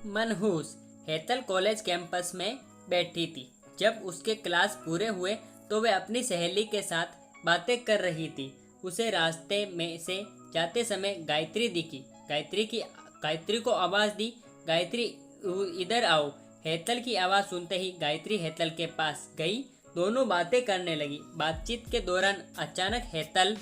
मनहूस Hetal college campus में बैठी थी। जब उसके क्लास पूरे हुए तो वह अपनी सहेली के साथ बातें कर रही थी। उसे रास्ते में से जाते समय गायत्री दिखी। गायत्री को आवाज़ दी, गायत्री इधर आओ। हेतल की आवाज़ सुनते ही गायत्री हेतल के पास गई। दोनों बातें करने लगी। बातचीत के दौरान अचानक हेतल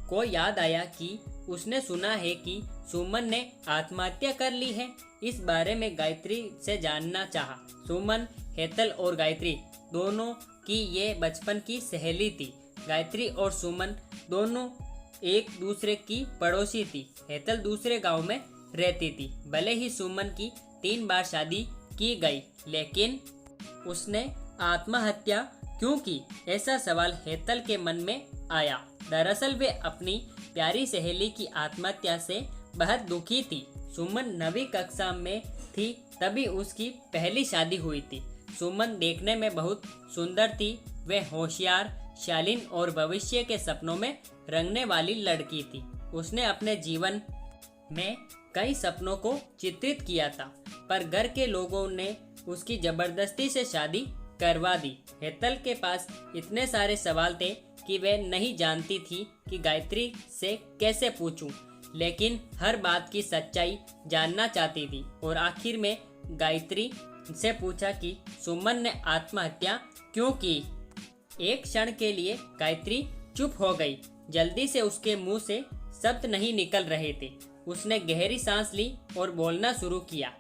को याद आया कि उसने सुना है कि सुमन ने आत्महत्या कर ली है। इस बारे में गायत्री से जानना चाहा। सुमन, हेतल और गायत्री दोनों की ये बचपन की सहेली थी। गायत्री और सुमन दोनों एक दूसरे की पड़ोसी थी। हेतल दूसरे गांव में रहती थी। भले ही सुमन की 3 बार शादी की गई, लेकिन उसने आत्महत्या क्यों की, ऐसा सवाल हेतल के मन में आया। दरअसल वे अपनी प्यारी सहेली की आत्महत्या से बहुत दुखी थी। सुमन 9वीं कक्षा में थी तभी उसकी पहली शादी हुई थी। सुमन देखने में बहुत सुंदर थी। वह होशियार, शालीन और भविष्य के सपनों में रंगने वाली लड़की थी। उसने अपने जीवन में कई सपनों को चित्रित किया था, पर घर के लोगों ने उसकी जबरदस्ती से शादी करवा दी। हेतल के पास इतने सारे सवाल थे कि वह नहीं जानती थी कि गायत्री से कैसे पूछूं, लेकिन हर बात की सच्चाई जानना चाहती थी। और आखिर में गायत्री से पूछा कि सुमन ने आत्महत्या क्यों की। एक क्षण के लिए गायत्री चुप हो गई। जल्दी से उसके मुंह से शब्द नहीं निकल रहे थे। उसने गहरी सांस ली और बोलना शुरू किया।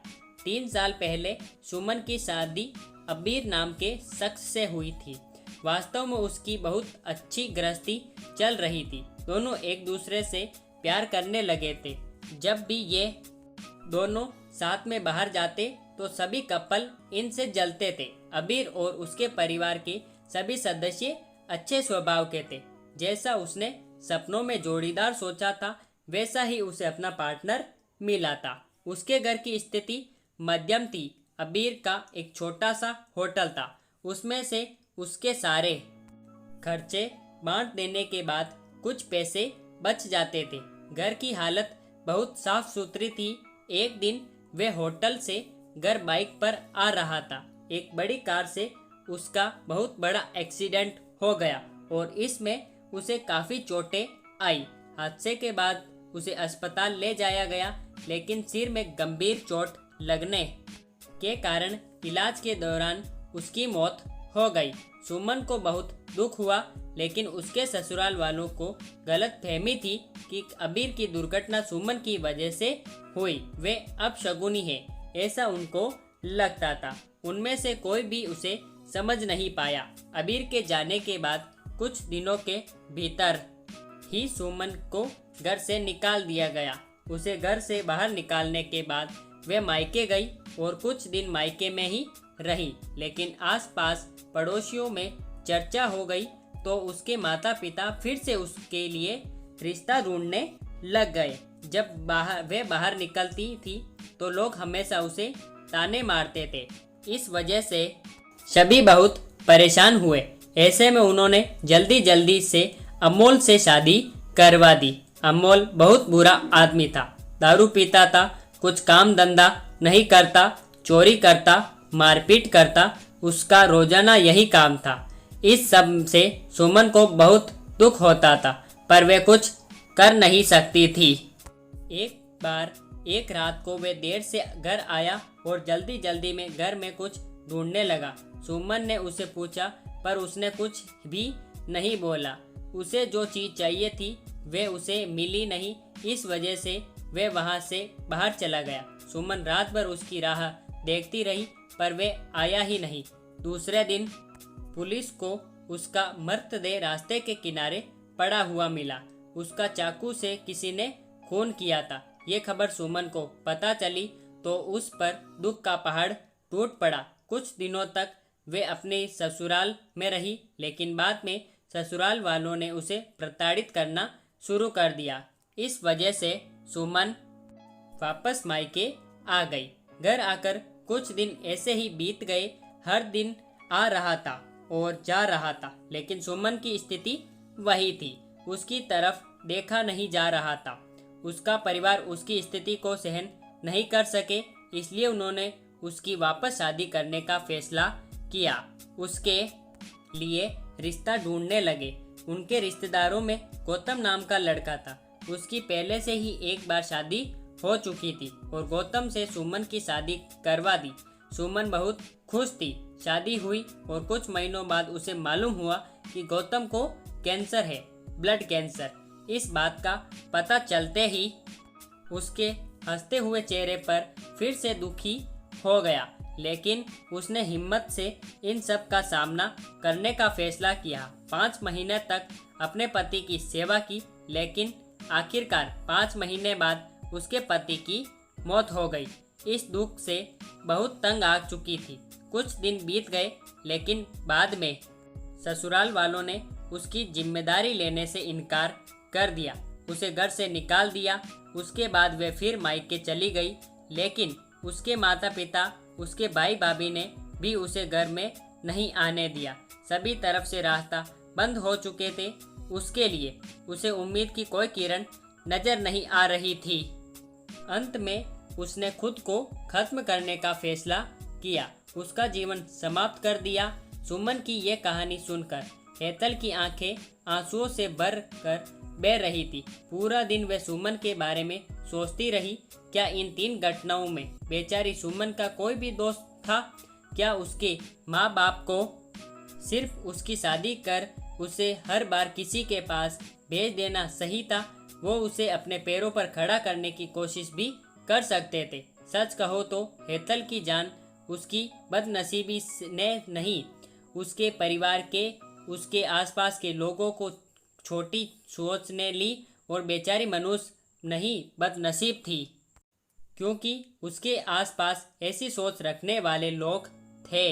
3 साल पहले सुमन की शादी अबीर नाम के शख्स से हुई थी। वास्तव में उसकी बहुत अच्छी गृहस्थी चल रही थी। दोनों एक दूसरे से प्यार करने लगे थे। जब भी ये दोनों साथ में बाहर जाते तो सभी कपल इनसे जलते थे। अबीर और उसके परिवार के सभी सदस्य अच्छे स्वभाव के थे। जैसा उसने सपनों में जोड़ीदार सोचा था, वैसा ही उसे अपना पार्टनर मिला था। उसके घर की स्थिति मध्यम थी। अबीर का एक छोटा सा होटल था। उसमें से उसके सारे खर्चे बांट देने के बाद कुछ पैसे बच जाते थे। घर की हालत बहुत साफ सुथरी थी। एक दिन वह होटल से घर बाइक पर आ रहा था। एक बड़ी कार से उसका बहुत बड़ा एक्सीडेंट हो गया और इसमें उसे काफ़ी चोटें आई। हादसे के बाद उसे अस्पताल ले जाया गया, लेकिन सिर में गंभीर चोट लगने के कारण इलाज के दौरान उसकी मौत हो गई। सुमन को बहुत दुख हुआ, लेकिन उसके ससुराल वालों को गलतफहमी थी कि अबीर की दुर्घटना सुमन की वजह से हुई। वे अपशगुनी है, ऐसा उनको लगता था। उनमें से कोई भी उसे समझ नहीं पाया। अबीर के जाने के बाद कुछ दिनों के भीतर ही सुमन को घर से निकाल दिया गया। उसे घर से बाहर निकालने के बाद वह मायके गई और कुछ दिन मायके में ही रही, लेकिन आसपास पड़ोसियों में चर्चा हो गई तो उसके माता पिता फिर से उसके लिए रिश्ता ढूंढने लग गए। जब वे बाहर निकलती थी तो लोग हमेशा उसे ताने मारते थे। इस वजह से सभी बहुत परेशान हुए। ऐसे में उन्होंने जल्दी जल्दी से अमोल से शादी करवा दी। अमोल बहुत बुरा आदमी था। दारू पीता था, कुछ काम धंधा नहीं करता, चोरी करता, मारपीट करता। उसका रोजाना यही काम था। इस सब से सुमन को बहुत दुख होता था, पर वे कुछ कर नहीं सकती थी। एक बार एक रात को वे देर से घर आया और जल्दी जल्दी में घर में कुछ ढूंढने लगा। सुमन ने उसे पूछा, पर उसने कुछ भी नहीं बोला। उसे जो चीज़ चाहिए थी वे उसे मिली नहीं। इस वजह से वे वहाँ से बाहर चला गया। सुमन रात भर उसकी राह देखती रही, पर वे आया ही नहीं। दूसरे दिन पुलिस को उसका मृतदेह रास्ते के किनारे पड़ा हुआ मिला। उसका चाकू से किसी ने खून किया था। ये खबर सुमन को पता चली तो उस पर दुख का पहाड़ टूट पड़ा। कुछ दिनों तक वे अपने ससुराल में रही, लेकिन बाद में ससुराल वालों ने उसे प्रताड़ित करना शुरू कर दिया। इस वजह से सुमन वापस मायके आ गई। घर आकर कुछ दिन ऐसे ही बीत गए। हर दिन आ रहा था और जा रहा था, लेकिन सुमन की स्थिति वही थी। उसकी तरफ देखा नहीं जा रहा था। उसका परिवार उसकी स्थिति को सहन नहीं कर सके, इसलिए उन्होंने उसकी वापस शादी करने का फैसला किया। उसके लिए रिश्ता ढूंढने लगे। उनके रिश्तेदारों में गौतम नाम का लड़का था। उसकी पहले से ही एक बार शादी हो चुकी थी और गौतम से सुमन की शादी करवा दी। सुमन बहुत खुश थी। शादी हुई और कुछ महीनों बाद उसे मालूम हुआ कि गौतम को कैंसर है, ब्लड कैंसर। इस बात का पता चलते ही उसके हंसते हुए चेहरे पर फिर से दुखी हो गया, लेकिन उसने हिम्मत से इन सब का सामना करने का फैसला किया। 5 महीने तक अपने पति की सेवा की, लेकिन आखिरकार 5 महीने बाद उसके पति की मौत हो गई। इस दुख से बहुत तंग आ चुकी थी। कुछ दिन बीत गए, लेकिन बाद में ससुराल वालों ने उसकी जिम्मेदारी लेने से इनकार कर दिया, उसे घर से निकाल दिया। उसके बाद वे फिर मायके चली गई, लेकिन उसके माता पिता, उसके भाई भाभी ने भी उसे घर में नहीं आने दिया। सभी तरफ से रास्ता बंद हो चुके थे उसके लिए। उसे उम्मीद की कोई किरण नजर नहीं आ रही थी। अंत में उसने खुद को खत्म करने का फैसला किया, उसका जीवन समाप्त कर दिया। सुमन की ये कहानी सुनकर हेतल की आंखें आंसुओं से भर कर बह रही थी। पूरा दिन वह सुमन के बारे में सोचती रही। क्या इन 3 घटनाओं में बेचारी सुमन का कोई भी दोष था? क्या उसके माँ बाप को सिर्फ उसकी शादी कर उसे हर बार किसी के पास भेज देना सही था? वो उसे अपने पैरों पर खड़ा करने की कोशिश भी कर सकते थे। सच कहो तो हेतल की जान उसकी बदनसीबी ने नहीं, उसके परिवार के, उसके आसपास के लोगों को छोटी सोचने ली। और बेचारी मनुष्य नहीं, बदनसीब थी, क्योंकि उसके आसपास ऐसी सोच रखने वाले लोग थे।